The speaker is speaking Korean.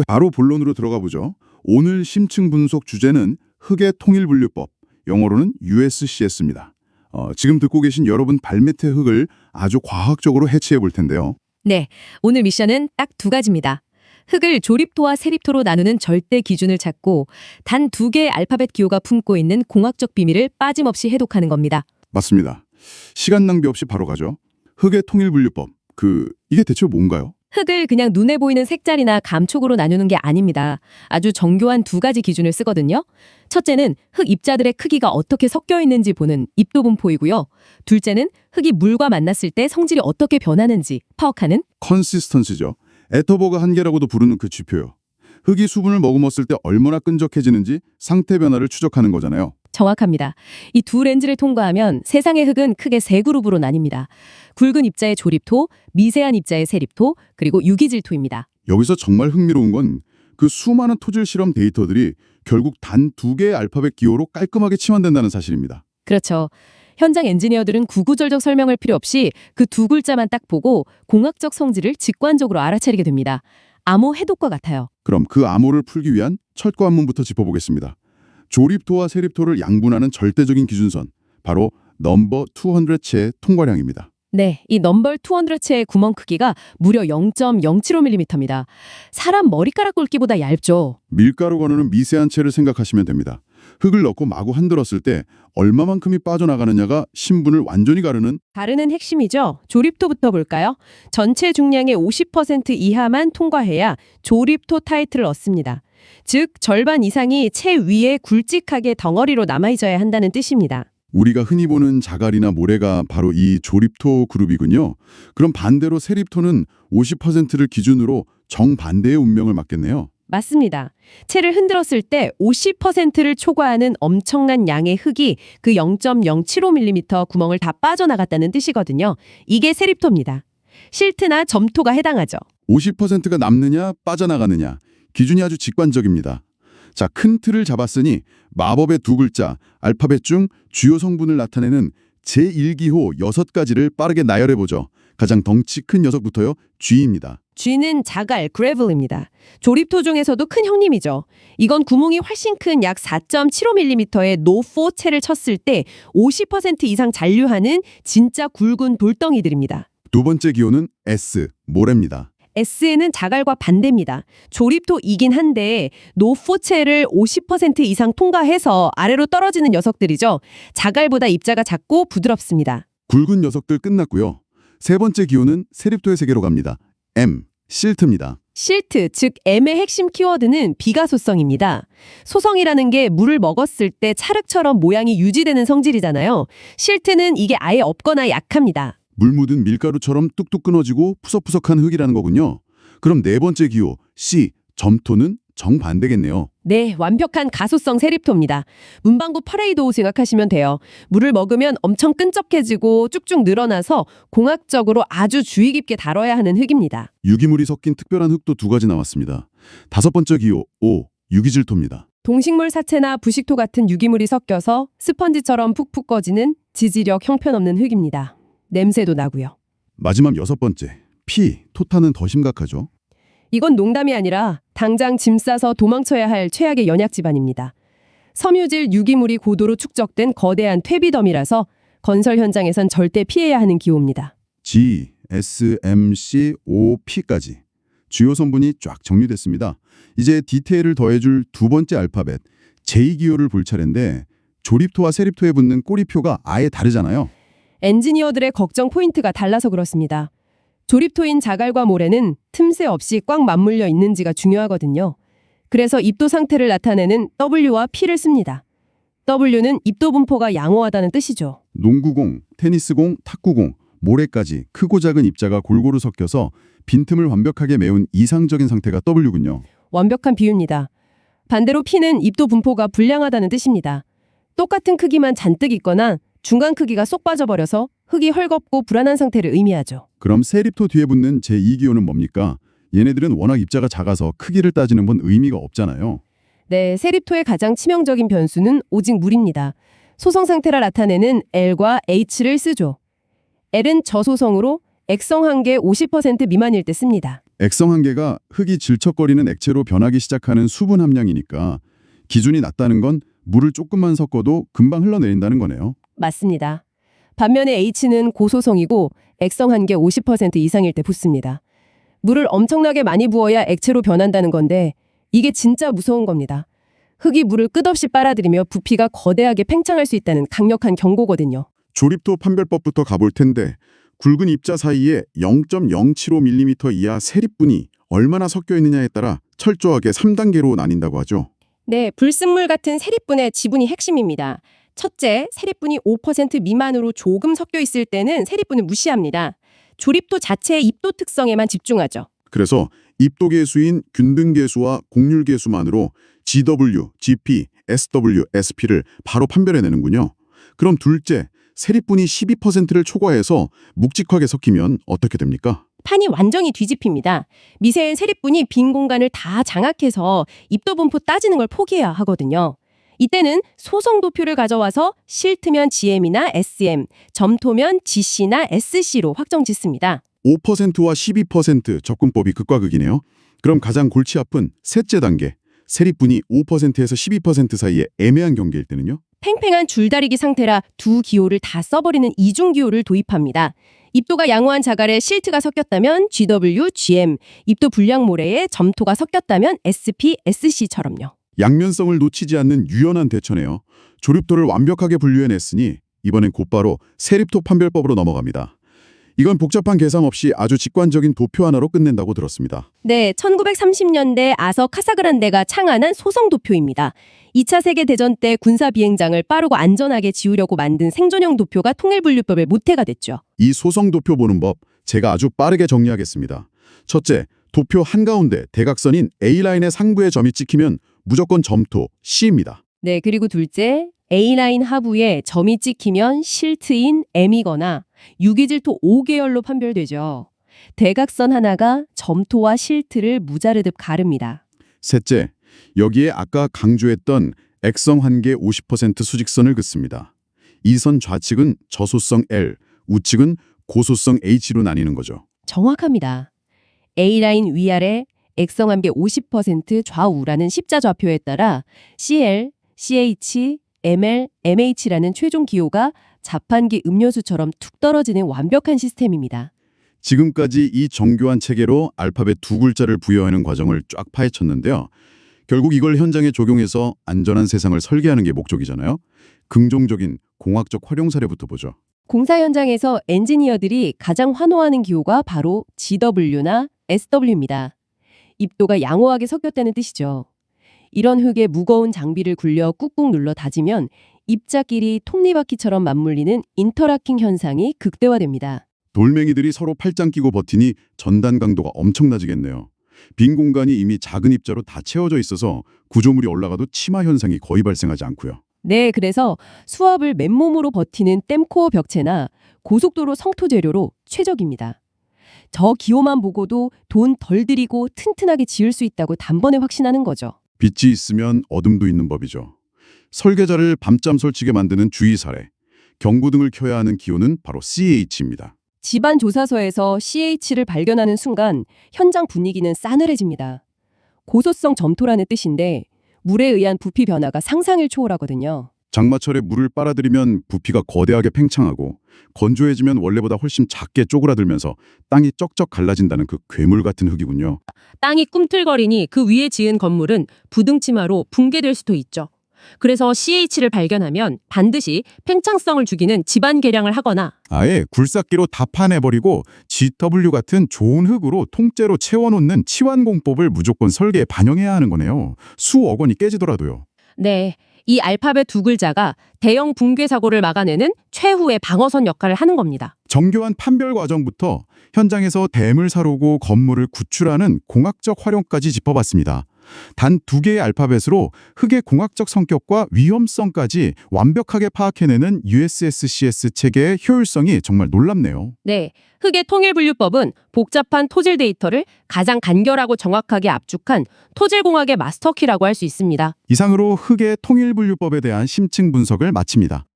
바로 본론으로 들어가 보죠. 오늘 심층 분석 주제는 흙의 통일분류법, 영어로는 USCS입니다. 지금 듣고 계신 여러분 발밑의 흙을 아주 과학적으로 해치해 볼 텐데요. 네, 오늘 미션은 딱 두 가지입니다. 흙을 조립토와 세립토로 나누는 절대 기준을 찾고 단 2개의 알파벳 기호가 품고 있는 공학적 비밀을 빠짐없이 해독하는 겁니다. 맞습니다. 시간 낭비 없이 바로 가죠. 흙의 통일분류법, 이게 대체 뭔가요? 흙을 그냥 눈에 보이는 색깔이나 감촉으로 나누는 게 아닙니다. 아주 정교한 2가지 기준을 쓰거든요. 첫째는 흙 입자들의 크기가 어떻게 섞여 있는지 보는 입도 분포이고요. 둘째는 흙이 물과 만났을 때 성질이 어떻게 변하는지 파악하는 컨시스턴시죠. 에터버가 한계라고도 부르는 그 지표요. 흙이 수분을 머금었을 때 얼마나 끈적해지는지 상태 변화를 추적하는 거잖아요. 정확합니다. 이 두 렌즈를 통과하면 세상의 흙은 크게 3그룹으로 나뉩니다. 굵은 입자의 조립토, 미세한 입자의 세립토, 그리고 유기질토입니다. 여기서 정말 흥미로운 건 그 수많은 토질 실험 데이터들이 결국 단 2개의 알파벳 기호로 깔끔하게 치환된다는 사실입니다. 그렇죠. 현장 엔지니어들은 구구절절 설명할 필요 없이 그 2글자만 딱 보고 공학적 성질을 직관적으로 알아차리게 됩니다. 암호 해독과 같아요. 그럼 그 암호를 풀기 위한 철거 한문부터 짚어보겠습니다. 조립토와 세립토를 양분하는 절대적인 기준선, 바로 넘버 200채의 통과량입니다. 네, 이 넘버 200채의 구멍 크기가 무려 0.075mm입니다. 사람 머리카락 굵기보다 얇죠. 밀가루 거누는 미세한 채를 생각하시면 됩니다. 흙을 넣고 마구 흔들었을 때 얼마만큼이 빠져나가느냐가 신분을 완전히 가르는 핵심이죠. 조립토부터 볼까요? 전체 중량의 50% 이하만 통과해야 조립토 타이틀을 얻습니다. 즉, 절반 이상이 채 위에 굵직하게 덩어리로 남아있어야 한다는 뜻입니다. 우리가 흔히 보는 자갈이나 모래가 바로 이 조립토 그룹이군요. 그럼 반대로 세립토는 50%를 기준으로 정반대의 운명을 맞겠네요. 맞습니다. 채를 흔들었을 때 50%를 초과하는 엄청난 양의 흙이 그 0.075mm 구멍을 다 빠져나갔다는 뜻이거든요. 이게 세립토입니다. 실트나 점토가 해당하죠. 50%가 남느냐 빠져나가느냐 기준이 아주 직관적입니다. 자, 큰 틀을 잡았으니 마법의 2글자 알파벳 중 주요 성분을 나타내는 제1기호 6가지를 빠르게 나열해보죠. 가장 덩치 큰 녀석부터요. G입니다. G는 자갈, 그래블입니다. 조립토 중에서도 큰 형님이죠. 이건 구멍이 훨씬 큰 약 4.75mm의 노4 채를 쳤을 때 50% 이상 잔류하는 진짜 굵은 돌덩이들입니다. 두 번째 기호는 S, 모래입니다. S는 자갈과 반대입니다. 조립토이긴 한데 노포체를 50% 이상 통과해서 아래로 떨어지는 녀석들이죠. 자갈보다 입자가 작고 부드럽습니다. 굵은 녀석들 끝났고요. 세 번째 기호는 세립토의 세계로 갑니다. M, 실트입니다. 실트, 즉 M의 핵심 키워드는 비가소성입니다. 소성이라는 게 물을 먹었을 때 찰흙처럼 모양이 유지되는 성질이잖아요. 실트는 이게 아예 없거나 약합니다. 물 묻은 밀가루처럼 뚝뚝 끊어지고 푸석푸석한 흙이라는 거군요. 그럼 네 번째 기호 C, 점토는 정반대겠네요. 네, 완벽한 가소성 세립토입니다. 문방구 퍼레이드 옷 생각하시면 돼요. 물을 먹으면 엄청 끈적해지고 쭉쭉 늘어나서 공학적으로 아주 주의 깊게 다뤄야 하는 흙입니다. 유기물이 섞인 특별한 흙도 2가지 나왔습니다. 다섯 번째 기호 O, 유기질토입니다. 동식물 사체나 부식토 같은 유기물이 섞여서 스펀지처럼 푹푹 꺼지는 지지력 형편없는 흙입니다. 냄새도 나고요. 마지막 6번째, P, 토타는 더 심각하죠. 이건 농담이 아니라 당장 짐 싸서 도망쳐야 할 최악의 연약 집안입니다. 섬유질 유기물이 고도로 축적된 거대한 퇴비더미라서 건설 현장에선 절대 피해야 하는 기호입니다. G, S, M, C, O, P까지 주요 성분이 쫙 정리됐습니다. 이제 디테일을 더해줄 두 번째 알파벳 J기호를 볼 차례인데 조립토와 세립토에 붙는 꼬리표가 아예 다르잖아요. 엔지니어들의 걱정 포인트가 달라서 그렇습니다. 조립토인 자갈과 모래는 틈새 없이 꽉 맞물려 있는지가 중요하거든요. 그래서 입도 상태를 나타내는 W와 P를 씁니다. W는 입도 분포가 양호하다는 뜻이죠. 농구공, 테니스공, 탁구공, 모래까지 크고 작은 입자가 골고루 섞여서 빈틈을 완벽하게 메운 이상적인 상태가 W군요. 완벽한 비유입니다. 반대로 P는 입도 분포가 불량하다는 뜻입니다. 똑같은 크기만 잔뜩 있거나 중간 크기가 쏙 빠져버려서 흙이 헐겁고 불안한 상태를 의미하죠. 그럼 세립토 뒤에 붙는 제2기호는 뭡니까? 얘네들은 워낙 입자가 작아서 크기를 따지는 건 의미가 없잖아요. 네, 세립토의 가장 치명적인 변수는 오직 물입니다. 소성 상태를 나타내는 L과 H를 쓰죠. L은 저소성으로 액성 한계 50% 미만일 때 씁니다. 액성 한계가 흙이 질척거리는 액체로 변하기 시작하는 수분 함량이니까 기준이 낮다는 건 물을 조금만 섞어도 금방 흘러내린다는 거네요. 맞습니다. 반면에 H는 고소성이고 액성 한계 50% 이상일 때 붙습니다. 물을 엄청나게 많이 부어야 액체로 변한다는 건데 이게 진짜 무서운 겁니다. 흙이 물을 끝없이 빨아들이며 부피가 거대하게 팽창할 수 있다는 강력한 경고거든요. 조립도 판별법부터 가볼 텐데 굵은 입자 사이에 0.075mm 이하 세립분이 얼마나 섞여 있느냐에 따라 철저하게 3단계로 나뉜다고 하죠. 네, 불순물 같은 세립분의 지분이 핵심입니다. 첫째, 세립분이 5% 미만으로 조금 섞여 있을 때는 세립분을 무시합니다. 조립도 자체의 입도 특성에만 집중하죠. 그래서 입도계수인 균등계수와 곡률계수만으로 GW, GP, SW, SP를 바로 판별해내는군요. 그럼 둘째, 세립분이 12%를 초과해서 묵직하게 섞이면 어떻게 됩니까? 판이 완전히 뒤집힙니다. 미세한 세립분이 빈 공간을 다 장악해서 입도 분포 따지는 걸 포기해야 하거든요. 이때는 소성 도표를 가져와서 실트면 GM이나 SM, 점토면 GC나 SC로 확정 짓습니다. 5%와 12% 접근법이 극과 극이네요. 그럼 가장 골치 아픈 셋째 단계, 세립분이 5%에서 12% 사이에 애매한 경계일 때는요? 팽팽한 줄다리기 상태라 두 기호를 다 써버리는 이중 기호를 도입합니다. 입도가 양호한 자갈에 실트가 섞였다면 GW, GM, 입도 불량 모래에 점토가 섞였다면 SP, SC처럼요. 양면성을 놓치지 않는 유연한 대처네요. 조립도를 완벽하게 분류해냈으니 이번엔 곧바로 세립도 판별법으로 넘어갑니다. 이건 복잡한 계산 없이 아주 직관적인 도표 하나로 끝낸다고 들었습니다. 네, 1930년대 아서 카사그란데가 창안한 소성 도표입니다. 2차 세계대전 때 군사 비행장을 빠르고 안전하게 지우려고 만든 생존형 도표가 통일분류법의 모태가 됐죠. 이 소성 도표 보는 법 제가 아주 빠르게 정리하겠습니다. 첫째, 도표 한가운데 대각선인 A라인의 상부에 점이 찍히면 무조건 점토 C입니다. 네, 그리고 둘째, A라인 하부에 점이 찍히면 실트인 M이거나 유기질토 5계열로 판별되죠. 대각선 하나가 점토와 실트를 무자르듯 가릅니다. 셋째, 여기에 아까 강조했던 액성 한계 50% 수직선을 긋습니다. 이 선 좌측은 저소성 L, 우측은 고소성 H로 나뉘는 거죠. 정확합니다. A라인 위아래 액성 한계 50% 좌우라는 십자좌표에 따라 CL, CH, ML, MH라는 최종 기호가 자판기 음료수처럼 툭 떨어지는 완벽한 시스템입니다. 지금까지 이 정교한 체계로 알파벳 두 글자를 부여하는 과정을 쫙 파헤쳤는데요. 결국 이걸 현장에 적용해서 안전한 세상을 설계하는 게 목적이잖아요. 긍정적인 공학적 활용 사례부터 보죠. 공사 현장에서 엔지니어들이 가장 환호하는 기호가 바로 GW나 SW입니다. 입도가 양호하게 섞였다는 뜻이죠. 이런 흙에 무거운 장비를 굴려 꾹꾹 눌러 다지면 입자끼리 톱니바퀴처럼 맞물리는 인터라킹 현상이 극대화됩니다. 돌멩이들이 서로 팔짱 끼고 버티니 전단 강도가 엄청나지겠네요. 빈 공간이 이미 작은 입자로 다 채워져 있어서 구조물이 올라가도 치마 현상이 거의 발생하지 않고요. 네, 그래서 수압을 맨몸으로 버티는 댐코어 벽체나 고속도로 성토 재료로 최적입니다. 저 기호만 보고도 돈 덜 들이고 튼튼하게 지을 수 있다고 단번에 확신하는 거죠. 빛이 있으면 어둠도 있는 법이죠. 설계자를 밤잠 설치게 만드는 주의 사례. 경고등을 켜야 하는 기호는 바로 CH입니다. 집안 조사서에서 CH를 발견하는 순간 현장 분위기는 싸늘해집니다. 고소성 점토라는 뜻인데 물에 의한 부피 변화가 상상을 초월하거든요. 장마철에 물을 빨아들이면 부피가 거대하게 팽창하고 건조해지면 원래보다 훨씬 작게 쪼그라들면서 땅이 쩍쩍 갈라진다는 그 괴물 같은 흙이군요. 땅이 꿈틀거리니 그 위에 지은 건물은 부등치마로 붕괴될 수도 있죠. 그래서 CH를 발견하면 반드시 팽창성을 죽이는 지반 개량을 하거나 아예 굴삭기로 다 파내버리고 GW 같은 좋은 흙으로 통째로 채워놓는 치환공법을 무조건 설계에 반영해야 하는 거네요. 수억 원이 깨지더라도요. 네, 이 알파벳 두 글자가 대형 붕괴 사고를 막아내는 최후의 방어선 역할을 하는 겁니다. 정교한 판별 과정부터 현장에서 댐을 사르고 건물을 구출하는 공학적 활용까지 짚어봤습니다. 단 두 개의 알파벳으로 흙의 공학적 성격과 위험성까지 완벽하게 파악해내는 USSCS 체계의 효율성이 정말 놀랍네요. 네, 흙의 통일분류법은 복잡한 토질 데이터를 가장 간결하고 정확하게 압축한 토질공학의 마스터키라고 할 수 있습니다. 이상으로 흙의 통일분류법에 대한 심층 분석을 마칩니다.